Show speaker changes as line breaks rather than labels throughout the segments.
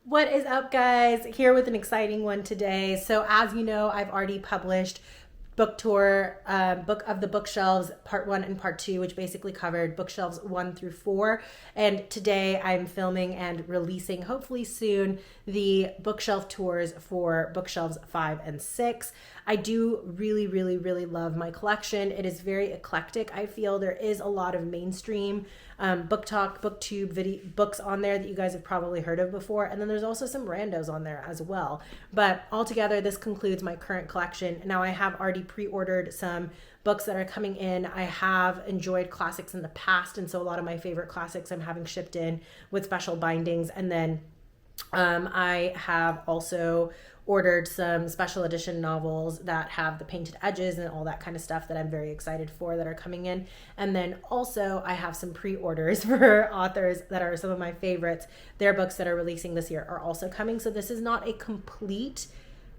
What is up, guys? Here with an exciting one today. So, as you know, I've already published book tour, book of the bookshelves part 1 and part 2, which basically covered bookshelves 1 through 4. And today I'm filming and releasing, hopefully soon, the bookshelf tours for bookshelves 5 and 6. I do really love my collection. It is very eclectic. I feel there is a lot of mainstream book talk, booktube video books on there that you guys have probably heard of before, and then there's also some randos on there as well. But altogether, this concludes my current collection. Now I have already pre-ordered some books that are coming in. I have enjoyed classics in the past, and so a lot of my favorite classics I'm having shipped in with special bindings. And then I have also ordered some special edition novels that have the painted edges and all that kind of stuff that I'm very excited for that are coming in. And then also I have some pre-orders for authors that are some of my favorites. Their books that are releasing this year are also coming. So this is not a complete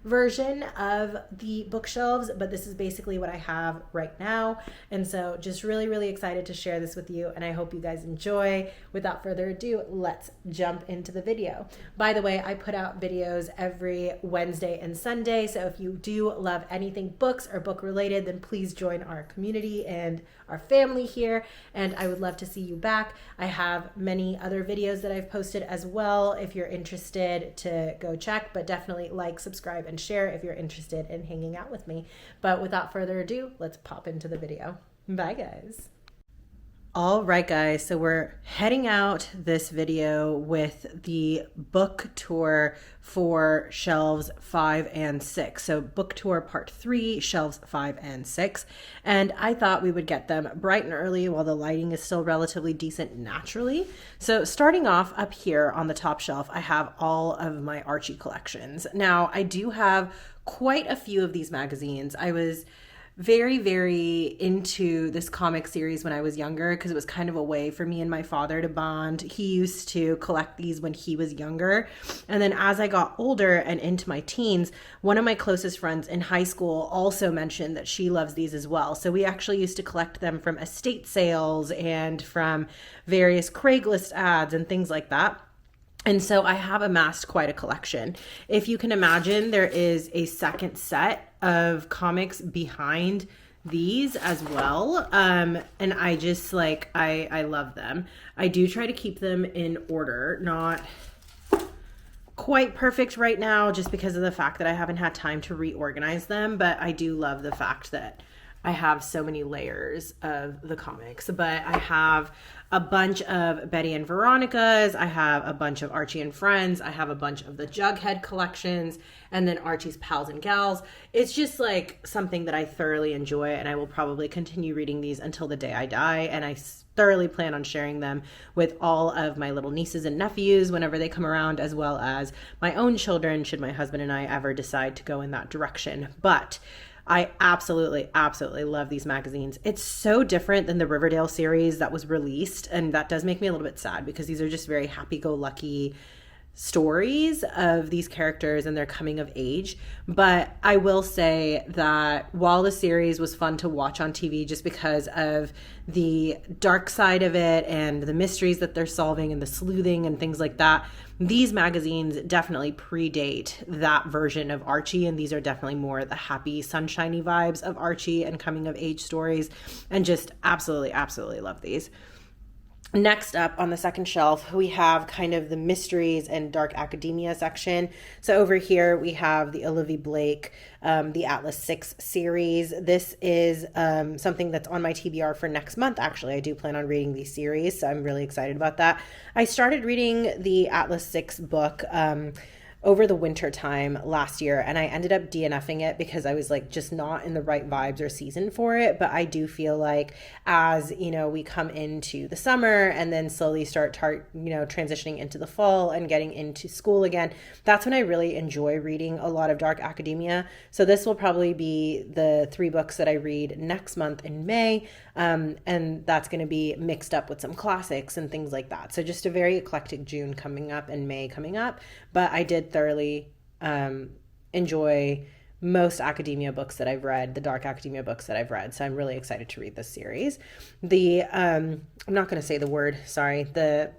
version of the bookshelves, but this is basically what I have right now. And so just really excited to share this with you, and I hope you guys enjoy. Without further ado, let's jump into the video. By the way, I put out videos every Wednesday and Sunday, so if you do love anything books or book related, then please join our community and our family here, and I would love to see you back. I have many other videos that I've posted as well if you're interested to go check, but definitely like, subscribe, and share if you're interested in hanging out with me. But without further ado, let's pop into the video. Bye, guys. All right, guys, so we're heading out this video with the book tour for shelves 5 and 6. So book tour part 3, shelves 5 and 6. And I thought we would get them bright and early while the lighting is still relatively decent naturally. So starting off up here on the top shelf, I have all of my Archie collections. Now, I do have quite a few of these magazines. I was very into this comic series when I was younger because it was kind of a way for me and my father to bond. He used to collect these when he was younger. And then as I got older and into my teens, one of my closest friends in high school also mentioned that she loves these as well. So we actually used to collect them from estate sales and from various Craigslist ads and things like that. And so I have amassed quite a collection. If you can imagine, there is a second set of comics behind these as well. And I just I love them. I do try to keep them in order, not quite perfect right now just because of the fact that I haven't had time to reorganize them. But I do love the fact that I have so many layers of the comics. But I have a bunch of Betty and Veronica's, I have a bunch of Archie and Friends, I have a bunch of the Jughead collections, and then Archie's Pals and Gals. It's just like something that I thoroughly enjoy, and I will probably continue reading these until the day I die, and I thoroughly plan on sharing them with all of my little nieces and nephews whenever they come around, as well as my own children should my husband and I ever decide to go in that direction. But I absolutely love these magazines. It's so different than the Riverdale series that was released, and that does make me a little bit sad because these are just very happy-go-lucky stories of these characters and their coming of age. But I will say that while the series was fun to watch on TV just because of the dark side of it and the mysteries that they're solving and the sleuthing and things like that, these magazines definitely predate that version of Archie, and these are definitely more the happy, sunshiny vibes of Archie and coming of age stories, and just absolutely love these. Next up on the second shelf, we have kind of the mysteries and dark academia section. So over here, we have the Olivia Blake, the Atlas 6 series. This is something that's on my TBR for next month. Actually, I do plan on reading these series, so I'm really excited about that. I started reading the Atlas 6 book over the winter time last year, and I ended up DNFing it because I was just not in the right vibes or season for it. But I do feel like as we come into the summer and then slowly start transitioning into the fall and getting into school again, that's when I really enjoy reading a lot of dark academia. So this will probably be the 3 books that I read next month in May, and that's going to be mixed up with some classics and things like that. So just a very eclectic June coming up and May coming up. But I did thoroughly enjoy most academia books that I've read, the dark academia books that I've read. So I'm really excited to read this series. I'm not going to say the word, sorry. The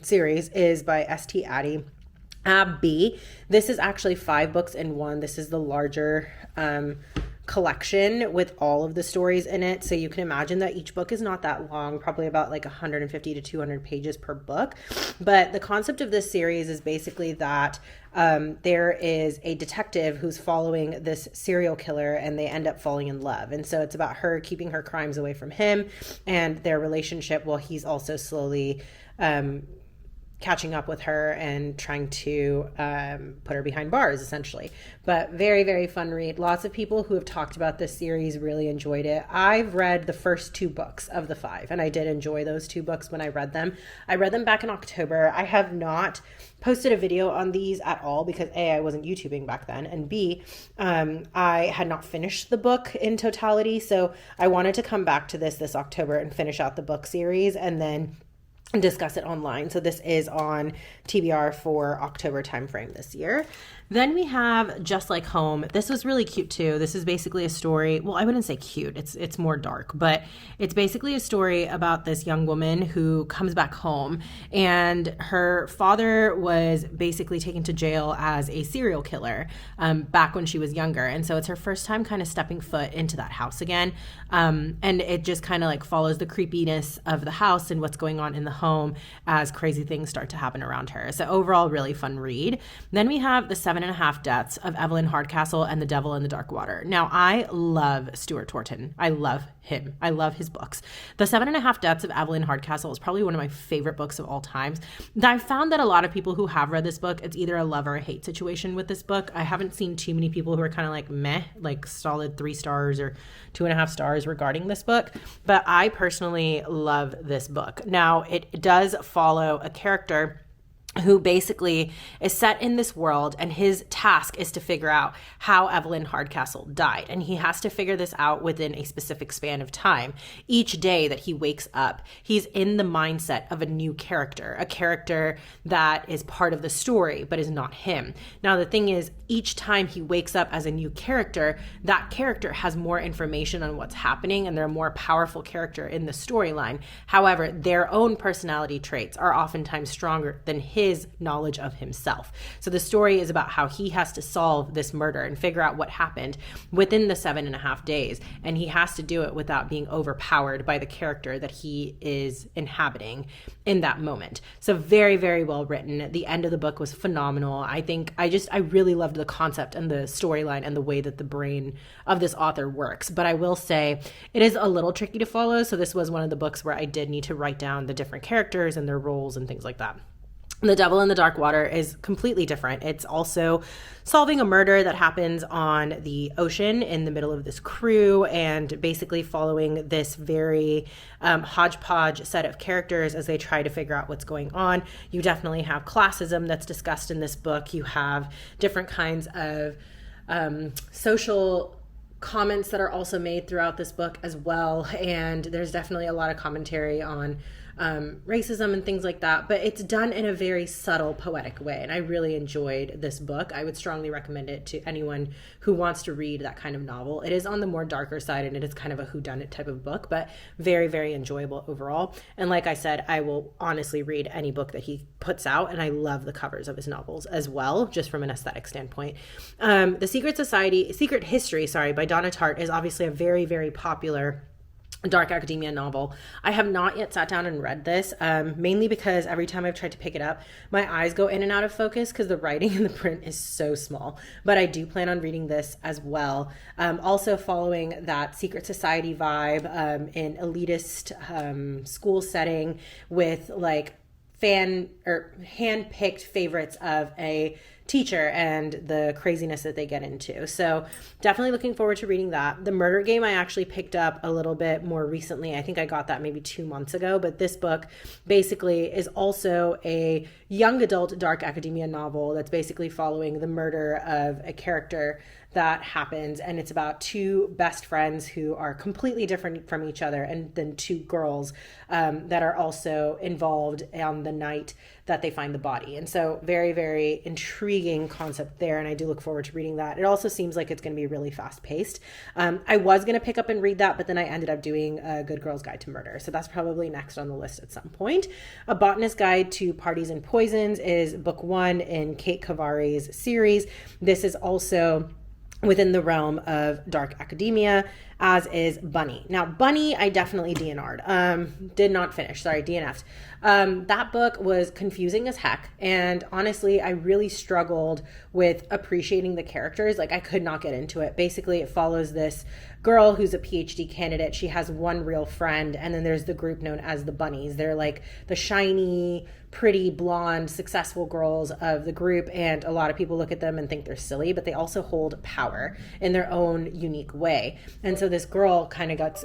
series is by S.T. Addy. B. This is actually 5 books in one. This is the larger collection with all of the stories in it. So you can imagine that each book is not that long, probably about like 150 to 200 pages per book. But the concept of this series is basically that there is a detective who's following this serial killer and they end up falling in love. And so it's about her keeping her crimes away from him and their relationship while he's also slowly catching up with her and trying to put her behind bars, essentially. But very, very fun read. Lots of people who have talked about this series really enjoyed it. I've read the first 2 books of the 5, and I did enjoy those 2 books when I read them. I read them back in October. I have not posted a video on these at all because A, I wasn't YouTubing back then, and B, I had not finished the book in totality. So I wanted to come back to this October and finish out the book series and then discuss it online. So this is on TBR for October timeframe this year. Then we have Just Like Home. This was really cute too. This is basically a story. Well, I wouldn't say cute. It's more dark, but it's basically a story about this young woman who comes back home and her father was basically taken to jail as a serial killer back when she was younger. And so it's her first time kind of stepping foot into that house again. And it just kind of like follows the creepiness of the house and what's going on in the home as crazy things start to happen around her. So overall, really fun read. Then we have The 7.5 Deaths of Evelyn Hardcastle and The Devil in the Dark Water. Now, I love Stuart Torton. I love him. I love his books. The 7.5 Deaths of Evelyn Hardcastle is probably one of my favorite books of all times. I've found that a lot of people who have read this book, it's either a love or a hate situation with this book. I haven't seen too many people who are kind of like meh, like solid 3 stars or 2.5 stars regarding this book. But I personally love this book. Now, it does follow a character who basically is set in this world, and his task is to figure out how Evelyn Hardcastle died. And he has to figure this out within a specific span of time. Each day that he wakes up, he's in the mindset of a new character, a character that is part of the story, but is not him. Now, the thing is, each time he wakes up as a new character, that character has more information on what's happening, and they're a more powerful character in the storyline. However, their own personality traits are oftentimes stronger than his knowledge of himself. So the story is about how he has to solve this murder and figure out what happened within the 7.5 days. And he has to do it without being overpowered by the character that he is inhabiting in that moment. So very, very well written. The end of the book was phenomenal. I really loved the concept and the storyline and the way that the brain of this author works. But I will say it is a little tricky to follow. So this was one of the books where I did need to write down the different characters and their roles and things like that. The Devil in the Dark Water is completely different. It's also solving a murder that happens on the ocean in the middle of this crew, and basically following this very hodgepodge set of characters as they try to figure out what's going on. You definitely have classism that's discussed in this book. You have different kinds of social comments that are also made throughout this book as well. And there's definitely a lot of commentary on racism and things like that, but it's done in a very subtle, poetic way. And I really enjoyed this book. I would strongly recommend it to anyone who wants to read that kind of novel. It is on the more darker side, and it is kind of a whodunit type of book, but very, very enjoyable overall. And like I said, I will honestly read any book that he puts out, and I love the covers of his novels as well, just from an aesthetic standpoint. The Secret History by Donna Tartt is obviously a very, very popular dark academia novel. I have not yet sat down and read this, mainly because every time I've tried to pick it up, my eyes go in and out of focus because the writing in the print is so small. But I do plan on reading this as well. Also following that secret society vibe in elitist school setting with like hand-picked favorites of a teacher and the craziness that they get into. So definitely looking forward to reading that. The Murder Game I actually picked up a little bit more recently. I think I got that maybe 2 months ago, but this book basically is also a young adult dark academia novel that's basically following the murder of a character that happens, and it's about 2 best friends who are completely different from each other, and then 2 girls that are also involved on the night that they find the body. And so very, very intriguing concept there. And I do look forward to reading that. It also seems like it's going to be really fast paced. I was going to pick up and read that, but then I ended up doing A Good Girl's Guide to Murder. So that's probably next on the list at some point. A Botanist's Guide to Parties and Poisons is book 1 in Kate Kavari's series. This is also within the realm of dark academia, as is Bunny. Now, Bunny, I definitely DNR'd. Did not finish. Sorry, DNF'd. That book was confusing as heck. And honestly, I really struggled with appreciating the characters. Like, I could not get into it. Basically, it follows this girl who's a PhD candidate. She has one real friend. And then there's the group known as the Bunnies. They're like the shiny, pretty, blonde, successful girls of the group. And a lot of people look at them and think they're silly, but they also hold power in their own unique way. And so this girl kind of gets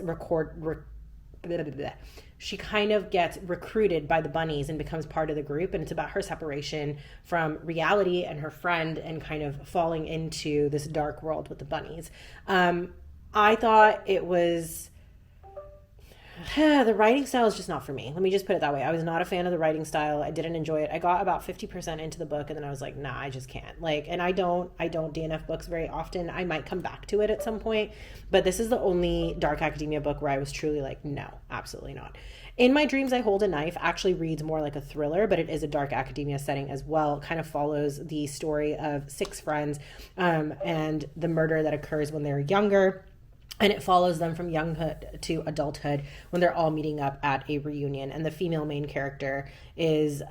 she kind of gets recruited by the Bunnies and becomes part of the group. And it's about her separation from reality and her friend and kind of falling into this dark world with the Bunnies. I thought it was... the writing style is just not for me. Let me just put it that way. I was not a fan of the writing style. I didn't enjoy it. I got about 50% into the book and then I was like, nah, I just can't. Like, and I don't DNF books very often. I might come back to it at some point, but this is the only dark academia book where I was truly like, no, absolutely not. In My Dreams I Hold a Knife actually reads more like a thriller, but it is a dark academia setting as well. It kind of follows the story of 6 friends and the murder that occurs when they're younger. And it follows them from younghood to adulthood when they're all meeting up at a reunion. And the female main character is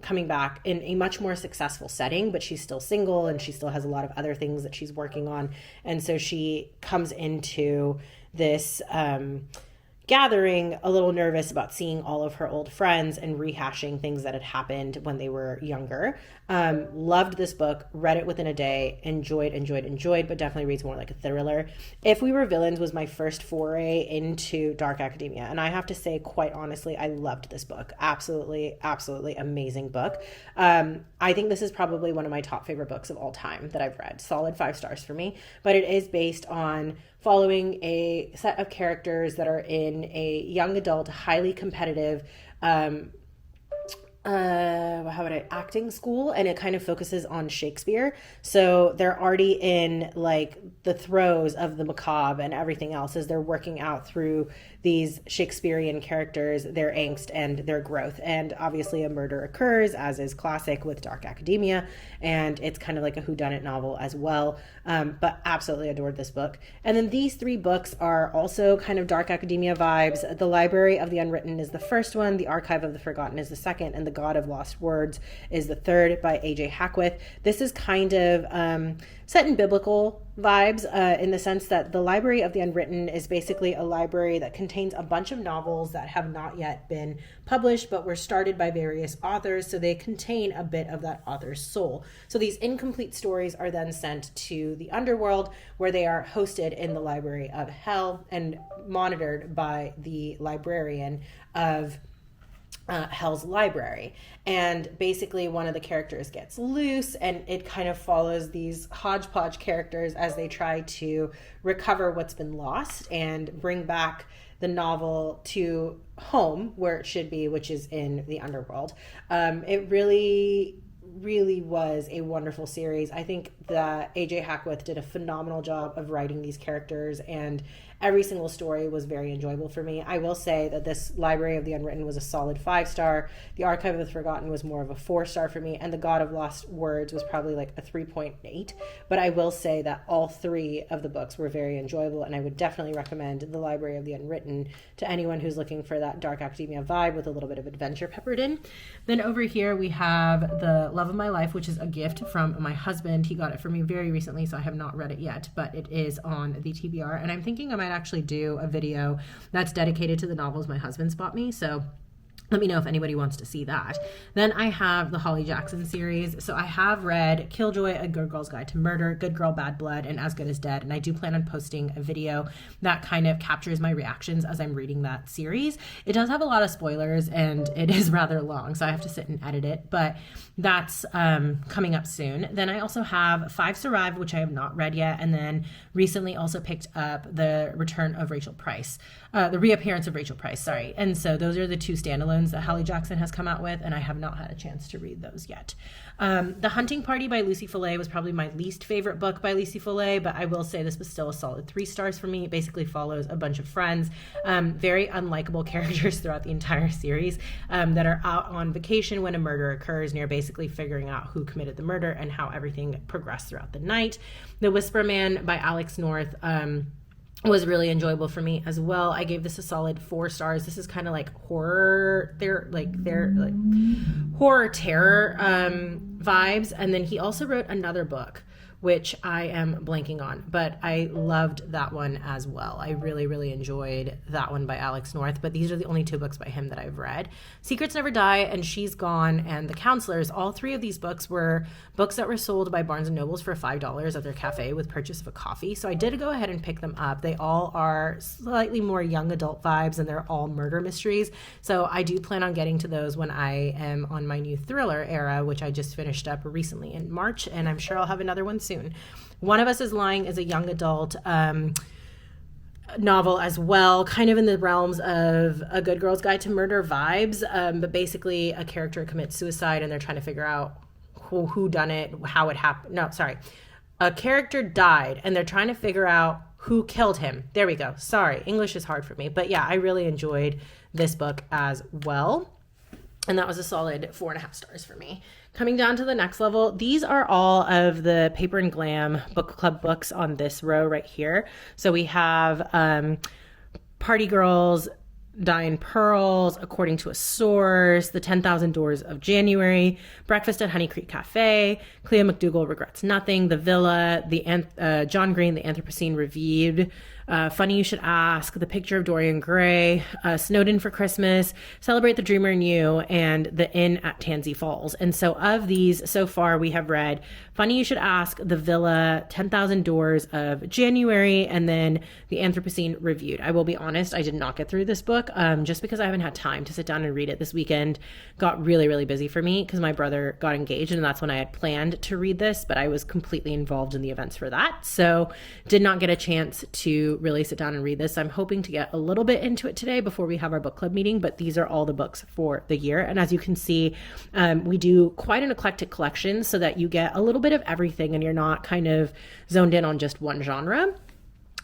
coming back in a much more successful setting, but she's still single and she still has a lot of other things that she's working on. And so she comes into this gathering a little nervous about seeing all of her old friends and rehashing things that had happened when they were younger. Loved this book, read it within a day, enjoyed, but definitely reads more like a thriller. If We Were Villains was my first foray into dark academia. And I have to say, quite honestly, I loved this book. Absolutely, absolutely amazing book. I think this is probably one of my top favorite books of all time that I've read. Solid 5 stars for me. But it is based on following a set of characters that are in a young adult, highly competitive acting school, and it kind of focuses on Shakespeare. So they're already in like the throes of the macabre and everything else as they're working out through these Shakespearean characters, their angst and their growth. And obviously a murder occurs, as is classic with dark academia, and it's kind of like a whodunit novel as well. But absolutely adored this book. And then these 3 books are also kind of dark academia vibes. The Library of the Unwritten is the first one, The Archive of the Forgotten is the second, and The God of Lost Words is the third, by A.J. Hackwith. This is kind of set in biblical vibes in the sense that the Library of the Unwritten is basically a library that contains a bunch of novels that have not yet been published but were started by various authors, so they contain a bit of that author's soul. So these incomplete stories are then sent to the underworld, where they are hosted in the Library of Hell and monitored by the librarian of Hell's library. And basically one of the characters gets loose, and it kind of follows these hodgepodge characters as they try to recover what's been lost and bring back the novel to home where it should be, which is in the underworld. It really was a wonderful series. I think that A.J. Hackwith did a phenomenal job of writing these characters, and every single story was very enjoyable for me. I will say that this Library of the Unwritten was a solid 5 star. The Archive of the Forgotten was more of a 4 star for me, and The God of Lost Words was probably like a 3.8. But I will say that all 3 of the books were very enjoyable, and I would definitely recommend The Library of the Unwritten to anyone who's looking for that dark academia vibe with a little bit of adventure peppered in. Then over here we have The Love of My Life, which is a gift from my husband. He got it for me very recently, so I have not read it yet, but it is on the TBR, and I'm thinking I might actually do a video that's dedicated to the novels my husband's bought me, so let me know if anybody wants to see that. Then I have the Holly Jackson series. So I have read Killjoy, A Good Girl's Guide to Murder, Good Girl, Bad Blood, and As Good as Dead. And I do plan on posting a video that kind of captures my reactions as I'm reading that series. It does have a lot of spoilers and it is rather long, so I have to sit and edit it, but that's coming up soon. Then I also have Five Survive, which I have not read yet, and then recently also picked up The Return of Rachel Price. The Reappearance of Rachel Price, sorry. And so those are the two standalones that Hallie Jackson has come out with, and I have not had a chance to read those yet. The Hunting Party by Lucy Follet was probably my least favorite book by Lucy Follet, but I will say this was still a solid 3 stars for me. It basically follows a bunch of friends, very unlikable characters throughout the entire series, that are out on vacation when a murder occurs, and you're basically figuring out who committed the murder and how everything progressed throughout the night. The Whisper Man by Alex North was really enjoyable for me as well. I gave this a solid 4 stars. This is kind of like horror, they're like horror terror vibes. And then he also wrote another book, which I am blanking on, but I loved that one as well. I really, really enjoyed that one by Alex North, but these are the only 2 books by him that I've read. Secrets Never Die and She's Gone and The Counselors, all 3 of these books were books that were sold by Barnes & Nobles for $5 at their cafe with purchase of a coffee. So I did go ahead and pick them up. They all are slightly more young adult vibes, and they're all murder mysteries. So I do plan on getting to those when I am on my new thriller era, which I just finished up recently in March, and I'm sure I'll have another one soon. One of Us is Lying is a young adult novel as well, kind of in the realms of A Good Girl's Guide to Murder vibes, but basically a character commits suicide and they're trying to figure out who done it, how it happened. No, sorry. A character died and they're trying to figure out who killed him. There we go. Sorry, English is hard for me. But yeah, I really enjoyed this book as well. And that was a solid 4.5 stars for me. Coming down to the next level, these are all of the Paper and Glam book club books on this row right here. So we have Party Girls, Diane Pearls, According to a Source, The 10,000 Doors of January, Breakfast at Honey Creek Cafe, Clea McDougall Regrets Nothing, The Villa, John Green, The Anthropocene Reviewed, Funny You Should Ask, The Picture of Dorian Gray, Snowed In for Christmas, Celebrate the Dreamer in You, and The Inn at Tansy Falls. And so of these, so far we have read Funny You Should Ask, The Villa, 10,000 Doors of January, and then The Anthropocene Reviewed. I will be honest, I did not get through this book just because I haven't had time to sit down and read it. This weekend got really, really busy for me because my brother got engaged, and that's when I had planned to read this, but I was completely involved in the events for that. So did not get a chance to really sit down and read this. I'm hoping to get a little bit into it today before we have our book club meeting, but these are all the books for the year. And as you can see, we do quite an eclectic collection so that you get a little bit of everything and you're not kind of zoned in on just one genre.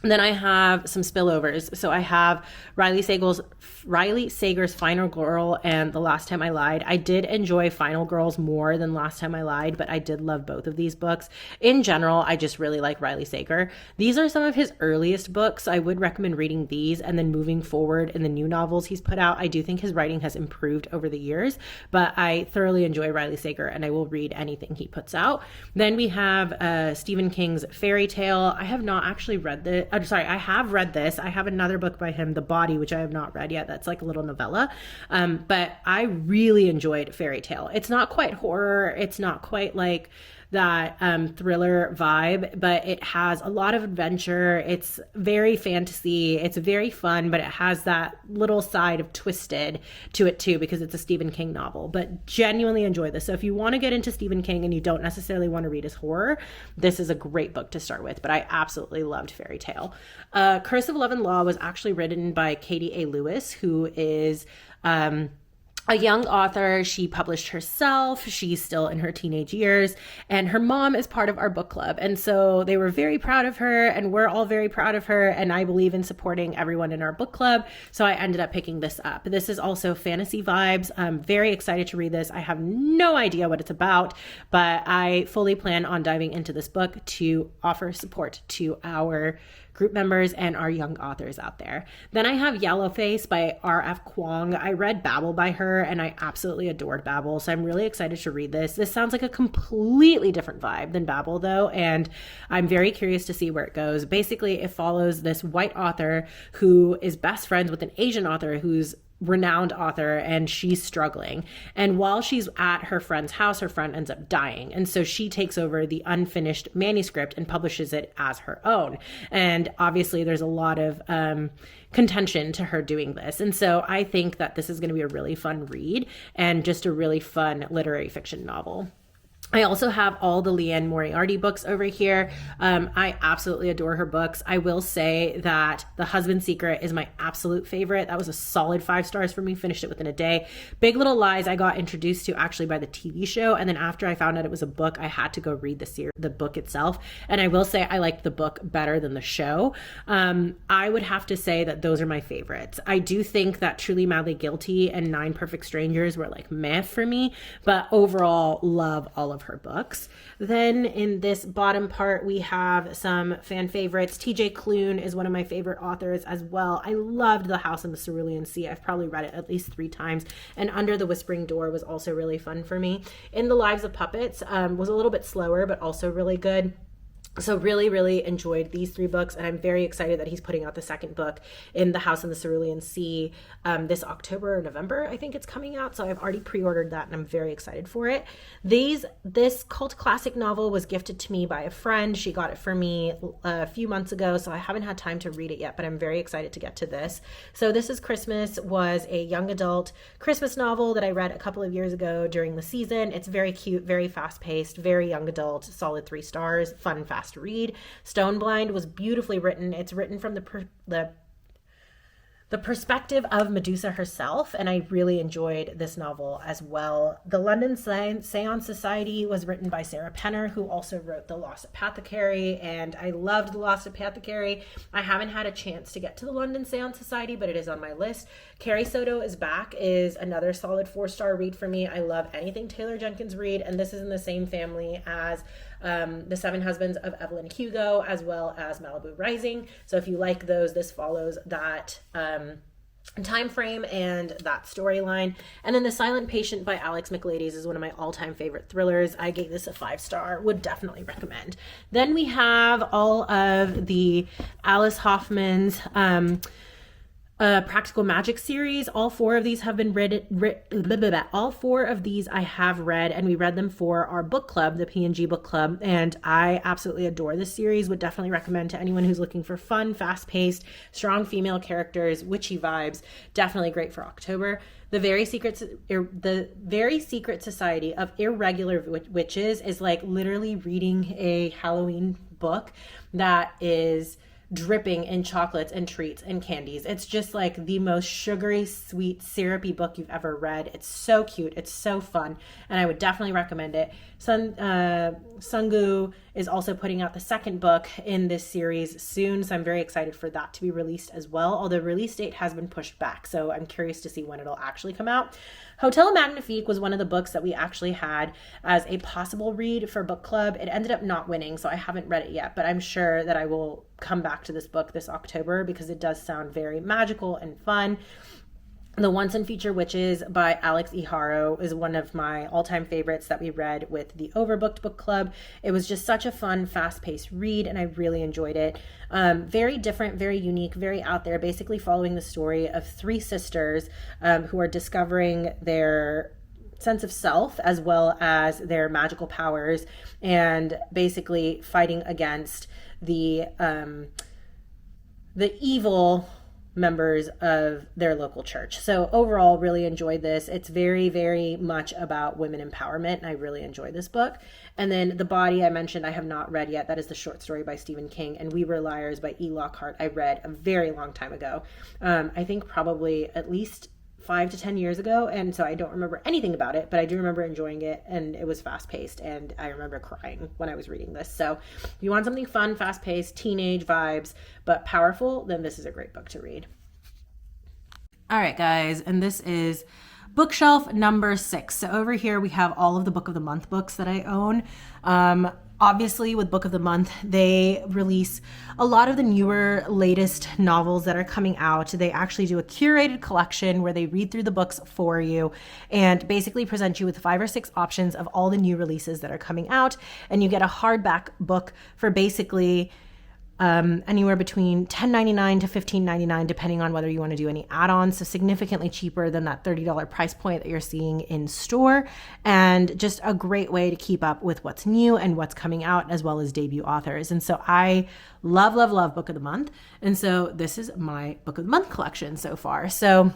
And then I have some spillovers. So I have Riley Sager's Final Girl and The Last Time I Lied. I did enjoy Final Girls more than Last Time I Lied, but I did love both of these books. In general, I just really like Riley Sager. These are some of his earliest books. I would recommend reading these, and then moving forward in the new novels he's put out. I do think his writing has improved over the years, but I thoroughly enjoy Riley Sager, and I will read anything he puts out. Then we have Stephen King's Fairy Tale. I have not actually read this. I have read this. I have another book by him, The Body, which I have not read yet. That's like a little novella. But I really enjoyed Fairy Tale. It's not quite horror. It's not quite like that thriller vibe, but it has a lot of adventure. It's very fantasy. It's very fun, but it has that little side of twisted to it too, because it's a Stephen King novel. But genuinely enjoy this. So if you want to get into Stephen King and you don't necessarily want to read his horror, this is a great book to start with. But I absolutely loved Fairy Tale. Curse of Love and Law was actually written by Katie A. Lewis, who is a young author. She published herself. She's still in her teenage years, and her mom is part of our book club. And so they were very proud of her, and we're all very proud of her. And I believe in supporting everyone in our book club. So I ended up picking this up. This is also fantasy vibes. I'm very excited to read this. I have no idea what it's about, but I fully plan on diving into this book to offer support to our group members and our young authors out there. Then I have Yellowface by R.F. Kuang. I read Babel by her, and I absolutely adored Babel, so I'm really excited to read this. This sounds like a completely different vibe than Babel, though, and I'm very curious to see where it goes. Basically, it follows this white author who is best friends with an Asian author who's renowned author, and she's struggling. And while she's at her friend's house, her friend ends up dying. And so she takes over the unfinished manuscript and publishes it as her own. And obviously there's a lot of contention to her doing this. And so I think that this is going to be a really fun read and just a really fun literary fiction novel. I also have all the Leanne Moriarty books over here. I absolutely adore her books. I will say that The Husband's Secret is my absolute favorite. That was a solid 5 stars for me. Finished it within a day. Big Little Lies I got introduced to actually by the TV show, and then after I found out it was a book, I had to go read the book itself. And I will say I liked the book better than the show. I would have to say that those are my favorites. I do think that Truly Madly Guilty and 9 Perfect Strangers were like meh for me, but overall love all of her books. Then in this bottom part, we have some fan favorites. TJ Klune is one of my favorite authors as well. I loved The House in the Cerulean Sea. I've probably read it at least 3 times. And Under the Whispering Door was also really fun for me. In the Lives of Puppets was a little bit slower, but also really good. So really, really enjoyed these 3 books, and I'm very excited that he's putting out the second book in The House in the Cerulean Sea this October or November, I think it's coming out. So I've already pre-ordered that, and I'm very excited for it. This cult classic novel was gifted to me by a friend. She got it for me a few months ago, so I haven't had time to read it yet, but I'm very excited to get to this. So This Is Christmas was a young adult Christmas novel that I read a couple of years ago during the season. It's very cute, very fast-paced, very young adult, solid 3 stars, fun, fast read. Stoneblind was beautifully written. It's written from the perspective of Medusa herself, and I really enjoyed this novel as well. The London Seance Society was written by Sarah Penner, who also wrote The Lost Apothecary, and I loved The Lost Apothecary. I haven't had a chance to get to the London Seance Society, but it is on my list. Carrie Soto is Back is another solid 4-star read for me. I love anything Taylor Jenkins read, and this is in the same family as The 7 Husbands of Evelyn Hugo, as well as Malibu Rising. So if you like those, this follows that time frame and that storyline. And then The Silent Patient by Alex McLadies is one of my all-time favorite thrillers. I gave this a 5-star, would definitely recommend. Then we have all of the Alice Hoffman's Practical Magic series. All 4 of these have been all 4 of these I have read, and we read them for our book club, the P&G book club, and I absolutely adore this series. Would definitely recommend to anyone who's looking for fun, fast-paced, strong female characters, witchy vibes. Definitely great for October. The Very Secret Society of Irregular Witches is like literally reading a Halloween book that is dripping in chocolates and treats and candies. It's just like the most sugary, sweet, syrupy book you've ever read. It's so cute. It's so fun. And I would definitely recommend it. Sungu is also putting out the second book in this series soon. So I'm very excited for that to be released as well. Although release date has been pushed back. So I'm curious to see when it'll actually come out. Hotel Magnifique was one of the books that we actually had as a possible read for book club. It ended up not winning, so I haven't read it yet, but I'm sure that I will come back to this book this October because it does sound very magical and fun. The Once and Future Witches by Alex E. Haro is one of my all-time favorites that we read with the Overbooked Book Club. It was just such a fun, fast-paced read, and I really enjoyed it. Very different, very unique, very out there, basically following the story of 3 sisters who are discovering their sense of self as well as their magical powers, and basically fighting against the evil members of their local church. So overall, really enjoyed this. It's very, very much about women empowerment, and I really enjoyed this book. And then The Body, I mentioned I have not read yet. That is the short story by Stephen King. And We Were Liars by E. Lockhart I read a very long time ago. I think probably at least 5 to 10 years ago, and so I don't remember anything about it, but I do remember enjoying it, and it was fast-paced, and I remember crying when I was reading this. So if you want something fun, fast-paced, teenage vibes, but powerful, then this is a great book to read. All right, guys, and this is bookshelf number 6. So over here we have all of the Book of the Month books that I own. Obviously, with Book of the Month, they release a lot of the newer, latest novels that are coming out. They actually do a curated collection where they read through the books for you and basically present you with 5 or 6 options of all the new releases that are coming out. And you get a hardback book for basically anywhere between $10.99 to $15.99, depending on whether you want to do any add-ons. So significantly cheaper than that $30 price point that you're seeing in store, and just a great way to keep up with what's new and what's coming out, as well as debut authors. And so I love, love, love Book of the Month. And so this is my Book of the Month collection so far. So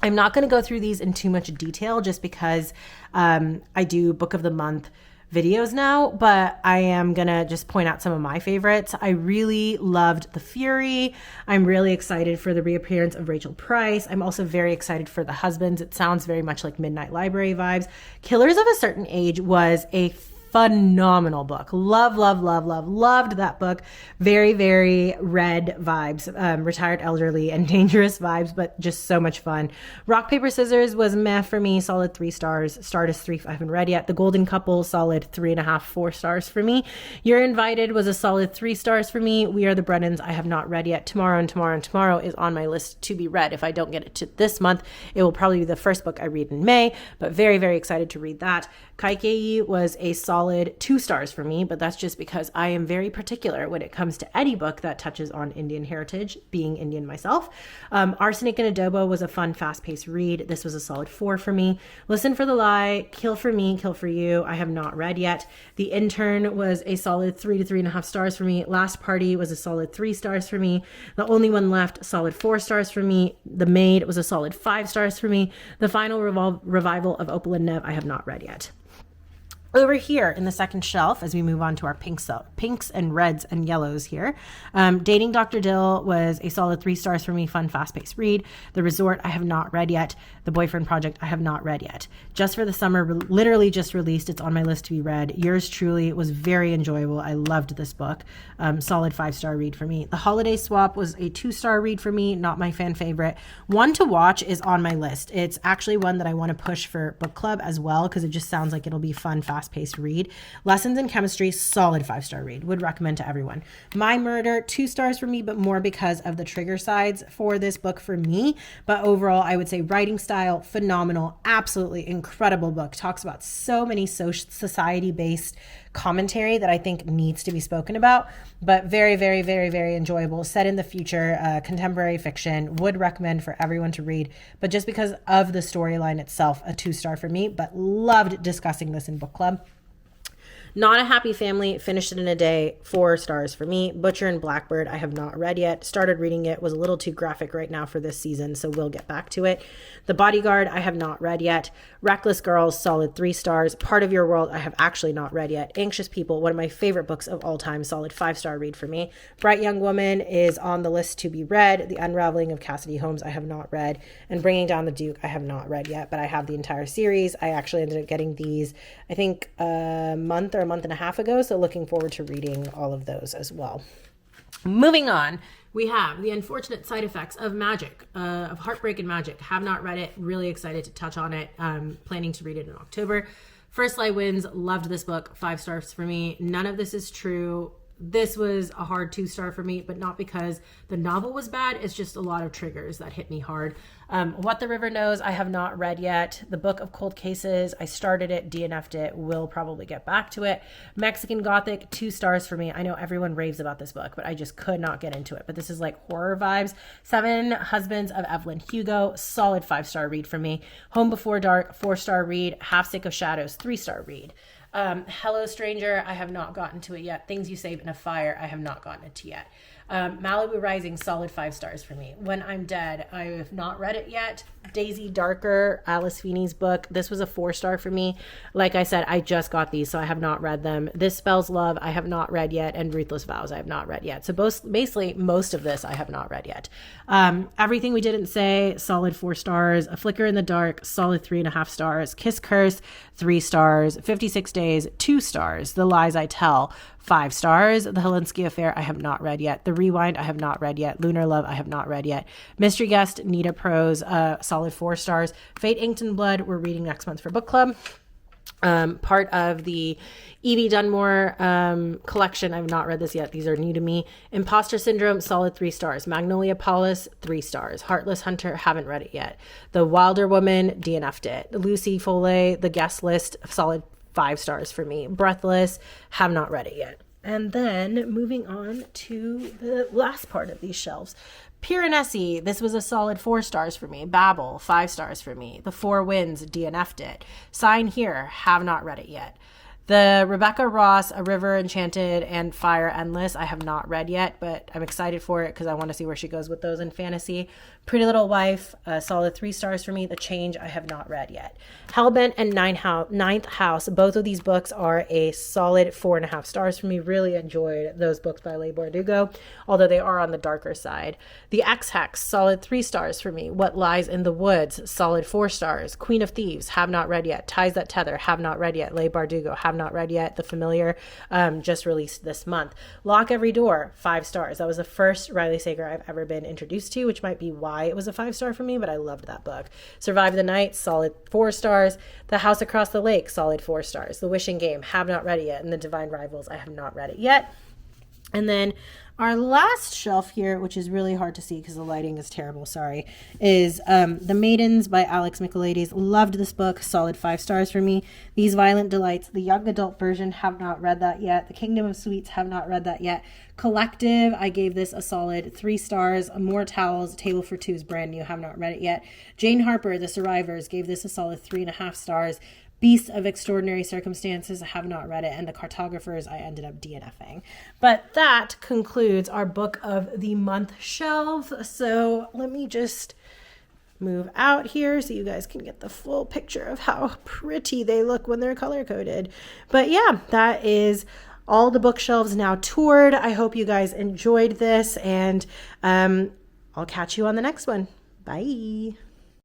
I'm not going to go through these in too much detail just because I do Book of the Month videos now, but I am gonna just point out some of my favorites. I really loved The Fury. I'm really excited for the reappearance of Rachel Price. I'm also very excited for The Husbands. It sounds very much like Midnight Library vibes. Killers of a Certain Age was a phenomenal book. Loved that book. Very, very red vibes, retired elderly and dangerous vibes, but just so much fun. Rock, Paper, Scissors was meh for me, solid 3 stars. Stardust 3, I haven't read yet. The Golden Couple, solid 3.5, 4 stars for me. You're Invited was a solid 3 stars for me. We Are the Brennans, I have not read yet. Tomorrow is on my list to be read. If I don't get it to this month, it will probably be the first book I read in May, but very, very excited to read that. Kaikei was a solid 2 stars for me, but that's just because I am very particular when it comes to any book that touches on Indian heritage, being Indian myself. Arsenic and Adobo was a fun, fast-paced read. This was a solid 4 for me. Listen for the Lie, Kill for Me, Kill for You, I have not read yet. The Intern was a solid 3 to 3.5 stars for me. Last Party was a solid 3 stars for me. The Only One Left, solid 4 stars for me. The Maid was a solid 5 stars for me. The Final Revival of Opal and Nev, I have not read yet. Over here in the second shelf, as we move on to our pinks and reds and yellows here, Dating Dr. Dill was a solid 3 stars for me, fun, fast-paced read. The Resort, I have not read yet. The Boyfriend Project, I have not read yet. Just for the Summer, literally just released. It's on my list to be read. Yours Truly was very enjoyable. I loved this book. Solid 5-star read for me. The Holiday Swap was a 2-star read for me, not my fan favorite. One to watch is on my list. It's actually one that I want to push for book club as well, because it just sounds like it'll be fun, fast-paced read. Lessons in Chemistry, solid 5-star read. Would recommend to everyone. My Murder, 2 stars for me, but more because of the trigger sides for this book for me. But overall, I would say writing style, phenomenal, absolutely incredible book. Talks about so many society-based commentary that I think needs to be spoken about, but very, very, very, very enjoyable. Set in the future, contemporary fiction. Would recommend for everyone to read, but just because of the storyline itself, a 2-star for me, but loved discussing this in book club. Not a Happy Family, finished it in a day, 4 stars for me. Butcher and Blackbird, I have not read yet. Started reading it, was a little too graphic right now for this season, so we'll get back to it. The Bodyguard, I have not read yet. Reckless Girls, solid 3 stars. Part of Your World, I have actually not read yet. Anxious People, one of my favorite books of all time, solid 5-star read for me. Bright Young Woman is on the list to be read. The Unraveling of Cassidy Holmes, I have not read. And Bringing Down the Duke, I have not read yet, but I have the entire series. I actually ended up getting these, I think, a month and a half ago, so looking forward to reading all of those as well. Moving on, we have The Unfortunate Side Effects of Magic, of Heartbreak and Magic. Have not read it, really excited to touch on it, planning to read it in October. First Lie Wins, loved this book, 5 stars for me. None of this is true. This was a hard 2-star for me, but not because the novel was bad. It's just a lot of triggers that hit me hard. What the River Knows, I have not read yet. The Book of Cold Cases, I started it, DNF'd it, will probably get back to it. Mexican Gothic, 2 stars for me. I know everyone raves about this book, but I just could not get into it. But this is like horror vibes. 7 Husbands of Evelyn Hugo, solid 5-star read for me. Home Before Dark, 4-star read. Half Sick of Shadows, 3-star read. Hello Stranger, I have not gotten to it yet. Things You Save in a Fire, I have not gotten it to yet. Malibu Rising, solid 5 stars for me. When I'm Dead, I have not read it yet. Daisy Darker, Alice Feeney's book. This was a 4-star for me. Like I said, I just got these, so I have not read them. This Spells Love, I have not read yet. And Ruthless Vows, I have not read yet. So basically, most of this I have not read yet. Everything We Didn't Say, solid 4 stars. A Flicker in the Dark, solid 3.5 stars. Kiss Curse, 3 stars. 56 Days, 2 stars. The Lies I Tell, 5 stars. The Helensky Affair, I have not read yet. The Rewind, I have not read yet. Lunar Love, I have not read yet. Mystery Guest, Nita Prose, solid 4 stars. Fate, Inked in Blood, we're reading next month for book club. Part of the Evie Dunmore collection. I've not read this yet. These are new to me. Imposter Syndrome, solid 3 stars. Magnolia Paulus, 3 stars. Heartless Hunter, haven't read it yet. The Wilder Woman, DNF'd it. Lucy Foley, The Guest List, solid 5 stars for me. Breathless, have not read it yet. And then moving on to the last part of these shelves. Piranesi, this was a solid 4 stars for me. Babel, 5 stars for me. The Four Winds, DNF'd it. Sign Here, have not read it yet. The Rebecca Ross, A River Enchanted and Fire Endless, I have not read yet, but I'm excited for it because I want to see where she goes with those in fantasy. Pretty Little Wife, a solid 3 stars for me. The Change, I have not read yet. Hellbent and Ninth House, both of these books are a solid 4.5 stars for me. Really enjoyed those books by Leigh Bardugo, although they are on the darker side. The Ex-Hex, solid 3 stars for me. What Lies in the Woods, solid 4 stars. Queen of Thieves, have not read yet. Ties That Tether, have not read yet. Leigh Bardugo, have not read yet. The Familiar, just released this month. Lock Every Door, 5 stars. That was the first Riley Sager I've ever been introduced to, which might be why it was a 5-star for me, but I loved that book. Survive the Night, solid 4 stars. The House Across the Lake, solid 4 stars. The Wishing Game, have not read it yet. And The Divine Rivals, I have not read it yet. And then our last shelf here, which is really hard to see because the lighting is terrible, sorry, is The Maidens by Alex Michaelides. Loved this book, solid 5 stars for me. These Violent Delights, the young adult version, have not read that yet. The Kingdom of Sweets, have not read that yet. Collective, I gave this a solid 3 stars. More Towels, Table for Two is brand new, have not read it yet. Jane Harper, The Survivors, gave this a solid 3.5 stars. Beasts of Extraordinary Circumstances, I have not read it, and The Cartographers, I ended up DNFing. But that concludes our book of the month shelf. So let me just move out here so you guys can get the full picture of how pretty they look when they're color coded. But yeah, that is all the bookshelves now toured. I hope you guys enjoyed this, and I'll catch you on the next one. Bye.